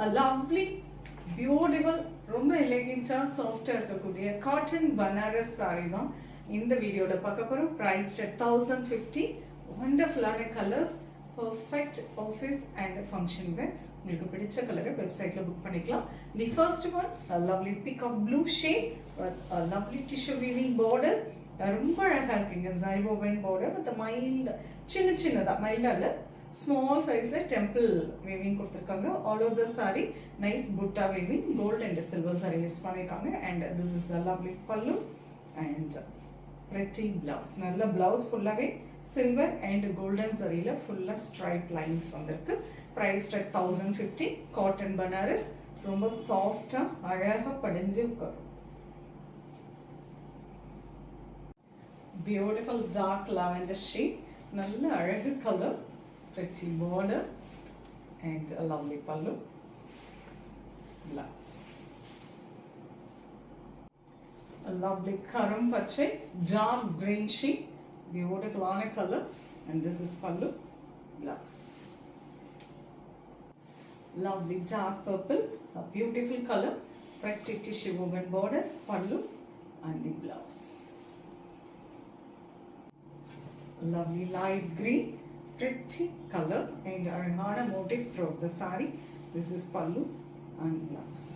a lovely beautiful ரொம்ப எலிகென்ட்டா சாஃப்ட்டா இருக்கக்கூடிய காட்டன் பனாரஸ் saree தான் இந்த வீடியோல பார்க்க போறோம். priced at 1050. wonderful-ஆன colours, perfect office and function wear. உங்களுக்கு பிடிச்ச கலரை வெப்சைட்ல புக் பண்ணிக்கலாம். The first one, a lovely peacock blue shade with a lovely tissue weaving border. ரொம்ப அழகா இருக்குங்க. zari woven border with a mild சின்னதா மைல்டா இல்ல small size temple weaving கொடுத்திருக்காங்க. all over the saree nice butta weaving, gold and silver saree use பண்ணிருக்காங்க. and this is a lovely pallu and pretty blouse. நல்ல blouse ஃபுல்லாவே silver and golden saree ஃபுல்லா stripe lines வந்திருக்கு. priced at 1050. cotton banaras, ரொம்ப சாஃப்ட்டா அழகா படிஞ்சு உட்காரும். beautiful dark lavender shade, நல்ல அழகு colour, pretty border and a lovely pallu, blouse. A lovely karam pachai dark green shade, beautiful on color, and this is pallu, blouse. Lovely dark purple, a beautiful color, pretty tissue woven border, pallu and the blouse. Lovely light green, pretty color and அழகான motif throughout the saree. This is pallu and blouse.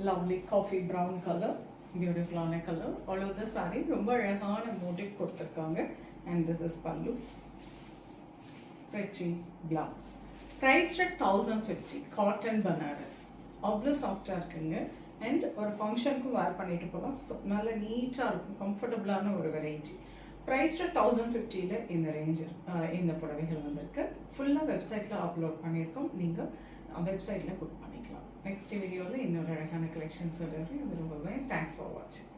Lovely coffee brown color, beautiful ஆன color. all over the saree ரொம்ப அழகான motif கொடுத்திருக்காங்க. and this is pallu, pretty blouse. priced at 1050. cotton banaras, அவ்வளோ சாஃப்டாக இருக்குங்க. And ஒரு ஃபங்க்ஷனுக்கு வேர் பண்ணிட்டு போகலாம். நல்ல நீட்டாக இருக்கும், கம்ஃபர்டபுளான ஒரு வெரைட்டி. ப்ரைஸ் 1050ல் இந்த ரேஞ்சு இந்த புடவைகள் வந்திருக்கு. ஃபுல்லாக வெப்சைட்டில் அப்லோட் பண்ணியிருக்கோம். நீங்கள் வெப்சைட்டில் புக் பண்ணிக்கலாம். நெக்ஸ்ட் வீடியோவில் இன்னொரு அழகான கலெக்ஷன்ஸ் வருது. அது ரொம்பவே தேங்க்ஸ் ஃபார் வாட்சிங்.